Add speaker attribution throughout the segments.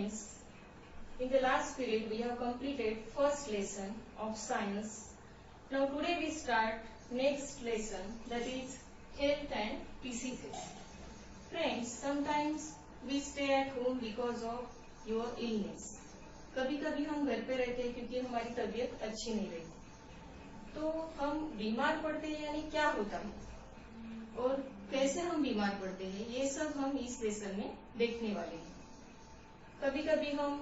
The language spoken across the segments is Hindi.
Speaker 1: Friends, in the last period we have completed first lesson of science. Now today we start next lesson, that is health and diseases. Friends, sometimes we stay at home because of your illness. कभी कभी हम घर पे रहते हैं क्योंकि हमारी तबीयत अच्छी नहीं रहती। तो हम बीमार पड़ते हैं यानी क्या होता है और कैसे हम बीमार पड़ते हैं, ये सब हम इस लेसन में देखने वाले हैं। कभी कभी हम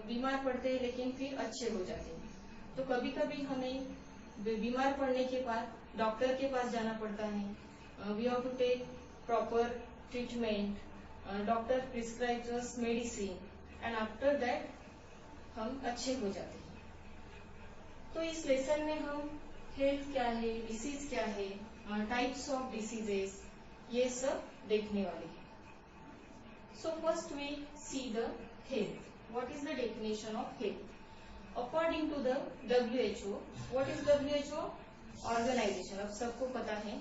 Speaker 1: बीमार पड़ते हैं लेकिन फिर अच्छे हो जाते हैं। तो कभी कभी हमें बीमार पड़ने के बाद डॉक्टर के पास जाना पड़ता है। We have to take proper treatment, doctor prescribes us medicine and after that हम अच्छे हो जाते हैं। तो इस लेसन में हम हेल्थ क्या है, डिसीज क्या है, टाइप्स ऑफ डिसीजेस, ये सब देखने वाले हैं। So first we see the health. What is the definition of health? According to the WHO, what is WHO? Organization. अब सबको पता है,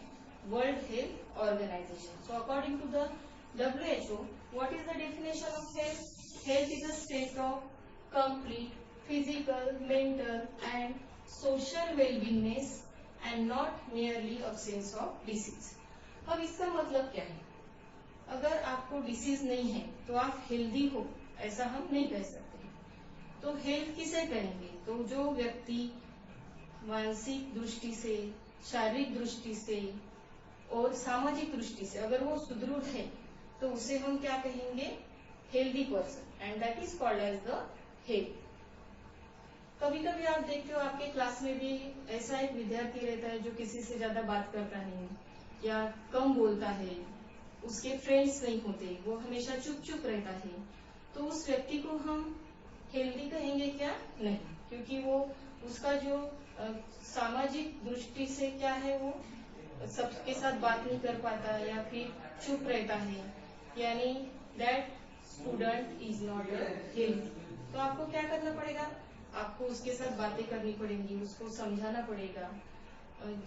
Speaker 1: World Health Organization. So according to the WHO, what is the definition of health? Health is a state of complete physical, mental and social well-beingness and not merely absence of disease. अब इसका मतलब क्या है? अगर आपको डिसीज नहीं है तो आप हेल्दी हो, ऐसा हम नहीं कह सकते। तो हेल्थ किसे कहेंगे? तो जो व्यक्ति मानसिक दृष्टि से, शारीरिक दृष्टि से और सामाजिक दृष्टि से अगर वो सुदृढ़ है तो उसे हम क्या कहेंगे? Healthy person, and that is called as the health. कभी कभी आप देखते हो आपके क्लास में भी ऐसा एक विद्यार्थी रहता है जो किसी से ज्यादा बात करता नहीं या कम बोलता है, उसके फ्रेंड्स नहीं होते, वो हमेशा चुप चुप रहता है। तो उस व्यक्ति को हम हेल्दी कहेंगे क्या? नहीं, क्योंकि वो उसका जो सामाजिक दृष्टि से क्या है, वो सबके साथ बात नहीं कर पाता या फिर चुप रहता है, यानी that student is not healthy. तो आपको क्या करना पड़ेगा? आपको उसके साथ बातें करनी पड़ेंगी, उसको समझाना पड़ेगा,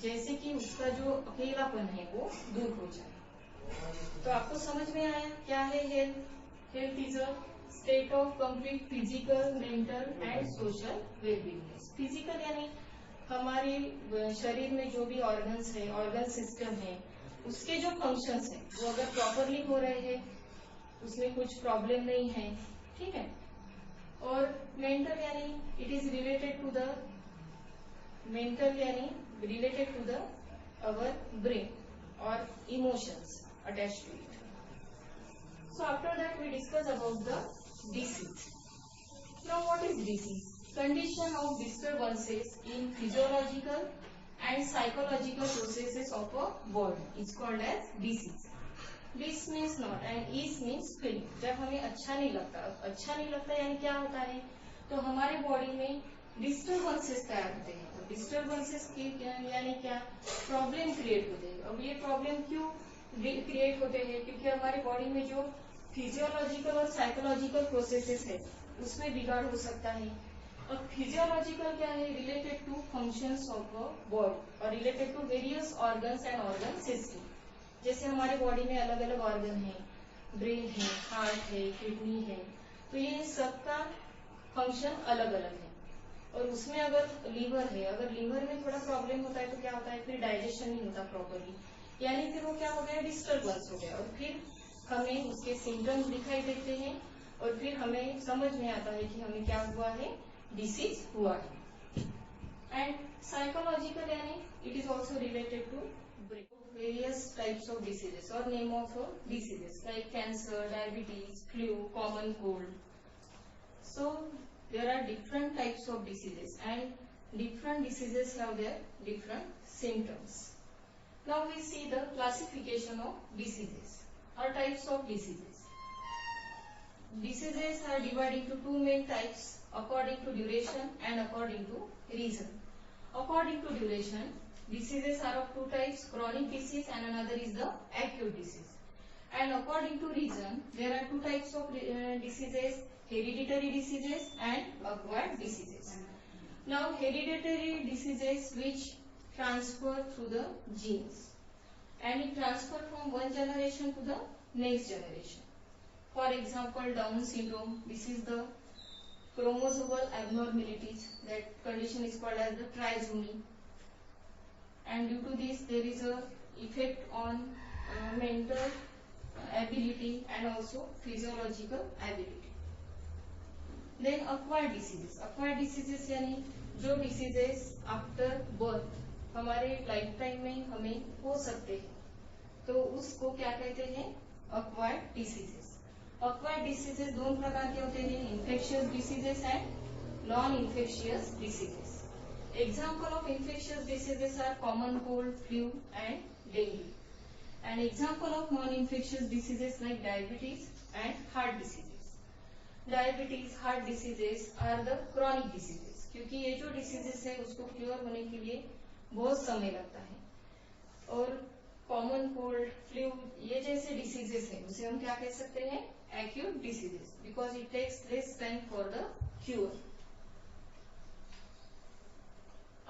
Speaker 1: जैसे कि उसका जो अकेलापन है वो दूर हो जाए। तो आपको समझ में आया क्या है health? Health is a state of complete physical, mental and social wellbeing. Physical यानी हमारे शरीर में जो भी ऑर्गन्स है, ऑर्गन सिस्टम है, उसके जो फंक्शंस है वो अगर प्रॉपरली हो रहे हैं, उसमें कुछ प्रॉब्लम नहीं है, ठीक है। और मेंटल यानी it is related to the mental यानी related to the our brain और emotions attached to it. So after that we discuss about the disease. Now what is disease? Condition of disturbances in physiological and psychological processes of a body is called as disease. This means not and is means feeling. जब हमें अच्छा नहीं लगता यानी क्या होता है? तो हमारे बॉडी में डिस्टर्बेंसेस तैयार होते हैं। तो डिस्टर्बेंसेस यानी क्या? प्रॉब्लम क्रिएट होते हैं। अब ये प्रॉब्लम क्यों क्रिएट होते हैं? क्योंकि हमारे बॉडी में जो फिजियोलॉजिकल और साइकोलॉजिकल प्रोसेसेस है उसमें बिगाड़ हो सकता है। और फिजियोलॉजिकल क्या है? Related to functions of a body और related to various organs and organ system. जैसे हमारे बॉडी में अलग अलग ऑर्गन है, ब्रेन है, हार्ट है, किडनी है, तो ये सबका फंक्शन अलग अलग है। और उसमें अगर लीवर है, अगर लीवर में थोड़ा प्रॉब्लम होता है तो क्या होता है? फिर डाइजेशन नहीं होता प्रॉपरली, यानी फिर वो क्या हो गया? डिस्टर्बेंस हो गया। और फिर हमें उसके सिम्टम्स दिखाई देते हैं और फिर हमें समझ में आता है कि हमें क्या हुआ है? डिसीज हुआ है। एंड साइकोलॉजिकल यानी it is also related to various types of diseases और name of diseases like cancer, diabetes, flu, common cold. So there are different types of diseases and different diseases have their different symptoms. Now we see the classification of diseases or types of diseases. Diseases are divided into two main types according to duration and according to reason. According to duration, diseases are of two types, chronic disease and another is the acute disease. And according to reason, there are two types of diseases, hereditary diseases and acquired diseases. Now hereditary diseases which transfer through the genes and it transfer from one generation to the next generation. For example, Down syndrome, this is the chromosomal abnormalities. That condition is called as the trisomy, and due to this there is a effect on mental ability and also physiological ability. Then acquired diseases यानी जो डिसीजेस आफ्टर बर्थ हमारे लाइफ टाइम में हमें हो सकते हैं, तो उसको क्या कहते हैं, acquired diseases. Acquired diseases दोनों प्रकार के होते हैं, infectious diseases and non-infectious diseases. Example of infectious diseases are common cold, flu and dengue. And example of non-infectious diseases like diabetes and heart diseases. Diabetes, heart diseases are the chronic diseases, क्योंकि ये जो डिसीजेस है उसको क्योर होने के लिए बहुत समय लगता है. और कॉमन कोल्ड, फ्लू ये जैसे डिसीजेस है उसे हम क्या कह सकते हैं, acute diseases, because it takes less time for the cure.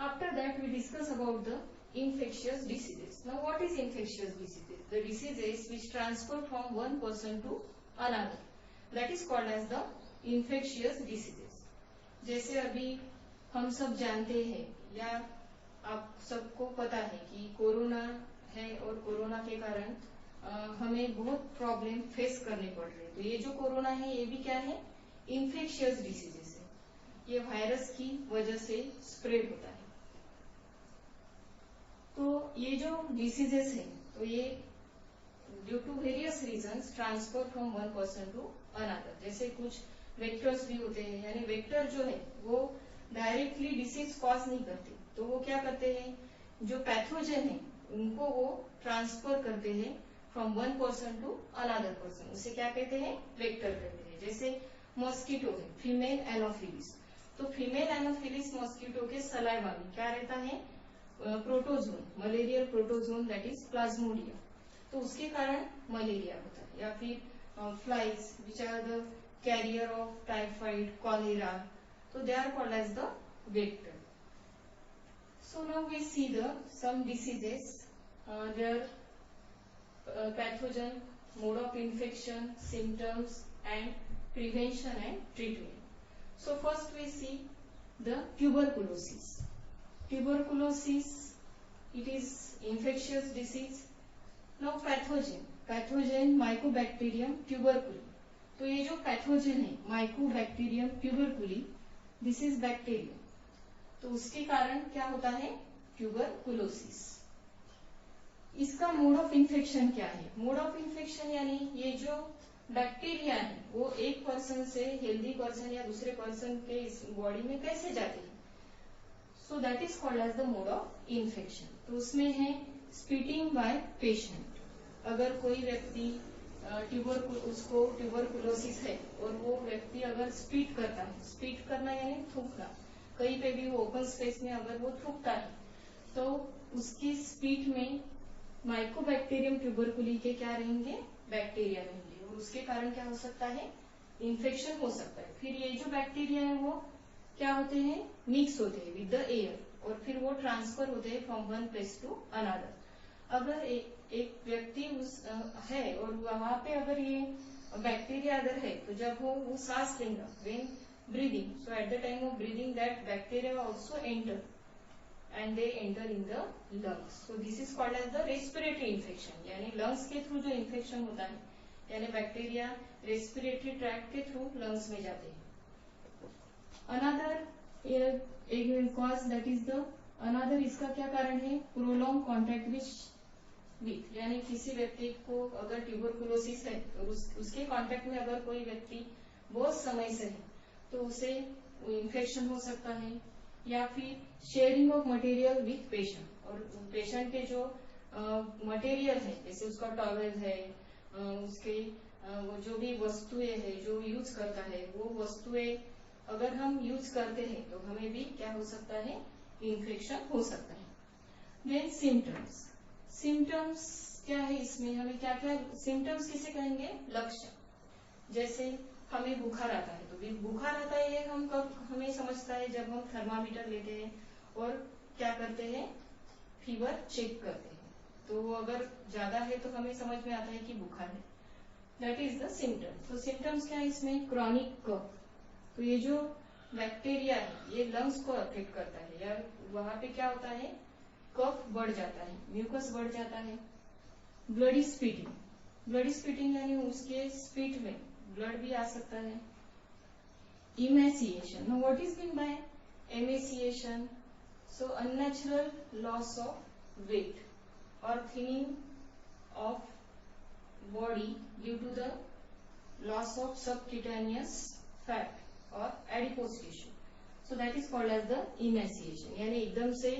Speaker 1: After that we discuss about the infectious diseases. Now what is infectious diseases? The diseases which transfer from one person to another. That is called as the infectious diseases. जैसे अभी हम सब जानते हैं या आप सबको पता है कि कोरोना है और कोरोना के कारण हमें बहुत प्रॉब्लम फेस करने पड़ रहे हैं. तो ये जो कोरोना है ये भी क्या है, infectious diseases है. ये वायरस की वजह से स्प्रेड होता है. तो ये जो डिसीजेस है तो ये due to various reasons transfer from one person to another. जैसे कुछ वेक्टर्स भी होते हैं, यानी वेक्टर जो है वो डायरेक्टली डिसीज कॉज नहीं करते, तो वो क्या करते हैं, जो पैथोजन है उनको वो ट्रांसफर करते हैं from one person to another person. उसे क्या कहते हैं, वेक्टर कहते हैं. जैसे मॉस्किटो है, फीमेल एनोफिलिस. तो फीमेल एनोफिलिस मॉस्किटो के सलाइवा में क्या रहता है, protozoan, malarial protozoan, that is plasmodia. तो उसके कारण मलेरिया होता है. या फिर flies which are the carrier of typhoid, cholera, तो they are called as the vector. So now we see the some diseases, their pathogen, mode of infection, symptoms and prevention and treatment. So first we see the tuberculosis. Tuberculosis, it is infectious disease. Now pathogen Mycobacterium tuberculum. तो ये जो पैथोजन है Mycobacterium tuberculum, this is bacteria. तो उसके कारण क्या होता है, ट्यूबरकुलोसिस. इसका मोड ऑफ इन्फेक्शन क्या है, मोड ऑफ इन्फेक्शन यानी ये जो बैक्टीरिया है वो एक पर्सन से हेल्दी पर्सन या दूसरे पर्सन के बॉडी में कैसे जाते हैं. So that is called as the mode of infection. तो उसमें है स्पीटिंग बाय पेशेंट. अगर कोई व्यक्ति उसको ट्यूबरकुलोसिस है और वो व्यक्ति अगर स्पीट करता है, स्पीट करना यानी थूकना, कहीं पे भी वो ओपन स्पेस में अगर वो थूकता है तो उसकी स्पीट में माइकोबैक्टीरियम ट्यूबरकुली के क्या रहेंगे, बैक्टीरिया रहेंगे, और उसके कारण क्या हो सकता है, इन्फेक्शन हो सकता है. फिर ये जो बैक्टीरिया है वो क्या होते हैं, मिक्स होते हैं विद द एयर, और फिर वो ट्रांसफर होते हैं from one place to another. अगर एक व्यक्ति है और वहां पे अगर ये बैक्टीरिया अगर है तो जब वो सांस लेगा, when breathing, so at the time of breathing that bacteria also enter and they enter in the lungs. So this is called as the respiratory infection, यानी लंग्स के थ्रू जो इन्फेक्शन होता है, यानी बैक्टीरिया रेस्पिरेटरी ट्रैक्ट के थ्रू लंग्स में जाते हैं. Another cause, that is the another, इसका क्या कारण है, prolonged contact with, यानी किसी व्यक्ति को अगर ट्यूबरकुलोसिस है और उसके कांटेक्ट में अगर कोई व्यक्ति बहुत समय से है तो उसे इन्फेक्शन हो सकता है. या फिर sharing of material with patient, और पेशेंट के जो मटेरियल है, जैसे उसका टॉवेल है, उसके वो जो भी वस्तुएं है जो यूज करता है, वो वस्तुएं अगर हम यूज करते हैं तो हमें भी क्या हो सकता है, इन्फेक्शन हो सकता है. Then symptoms. सिम्टम्स क्या है, इसमें हमें क्या क्या सिम्टम्स किसे कहेंगे, लक्षण. जैसे हमें बुखार आता है, तो बुखार आता है ये हम कब हमें समझता है, जब हम थर्मामीटर लेते हैं और क्या करते हैं, फीवर चेक करते हैं. तो वो अगर ज्यादा है तो हमें समझ में आता है कि बुखार है. That is the symptom. तो सिम्टम्स क्या है इसमें? Chronic cough. तो ये जो बैक्टीरिया है ये लंग्स को अफेक्ट करता है, या वहां पे क्या होता है, कफ बढ़ जाता है, म्यूकस बढ़ जाता है। ब्लडी स्पीटिंग, ब्लडी स्पीटिंग यानी उसके स्पीट में ब्लड भी आ सकता है। Emaciation, now what is mean by emaciation? So unnatural loss of weight और thinning of body due to the loss of subcutaneous fat or adipose tissue. So that is called as the emaciation. यानी एकदम से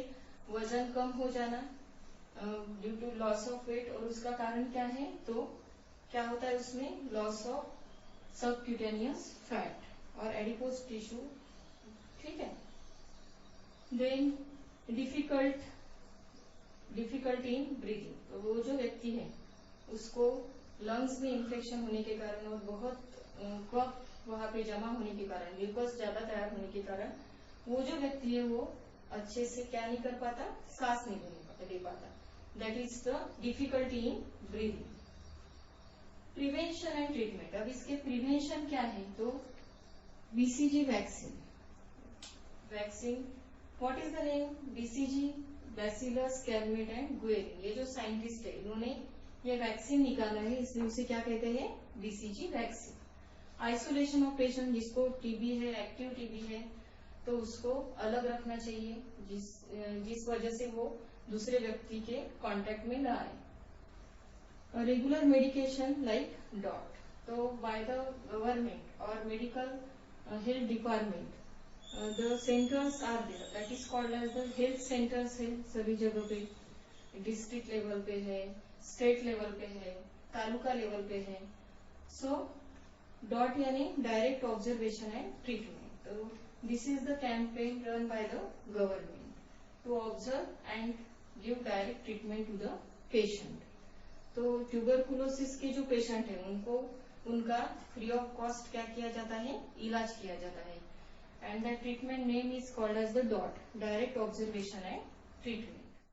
Speaker 1: वजन कम हो जाना due to loss of weight, और उसका कारण क्या है? तो क्या होता है उसमें? लॉस ऑफ सबक्यूटेनियस फैट और एडिपोज टिश्यू। ठीक है। देन डिफिकल्टी इन ब्रीथिंग, तो वो जो व्यक्ति है उसको लंग्स में इन्फेक्शन होने के कारण और बहुत कफ वहां पे जमा होने के कारण, म्यूकस ज्यादा तैयार होने के कारण वो जो व्यक्ति है वो अच्छे से क्या नहीं कर पाता? सांस नहीं ले पाता। That is the difficulty in breathing. Prevention and treatment, अब इसके प्रिवेंशन क्या है? तो BCG vaccine. What is the name? BCG, bacillus Calmette and Guerin. ये जो साइंटिस्ट है इन्होंने ये वैक्सीन निकाला है, इसलिए उसे क्या कहते हैं? BCG vaccine. Isolation of patient, जिसको टीबी है, एक्टिव टीबी है, तो उसको अलग रखना चाहिए, जिस वजह से वो दूसरे व्यक्ति के कांटेक्ट में ना आए। रेगुलर मेडिकेशन लाइक डॉट, तो बाय द गवर्नमेंट और medical health department the centers are there, that is called as the health centers है सभी जगह पे, डिस्ट्रिक्ट लेवल पे है, स्टेट लेवल पे है, तालुका लेवल पे है। सो डॉट यानी डायरेक्ट ऑब्जर्वेशन एंड ट्रीटमेंट। तो this is the campaign run by the government to observe and give direct treatment to the patient. तो ट्यूबरकुलोसिस के जो पेशेंट है उनको उनका फ्री ऑफ कॉस्ट क्या किया जाता है? इलाज किया जाता है। And the treatment name is called as the DOT, direct observation and treatment.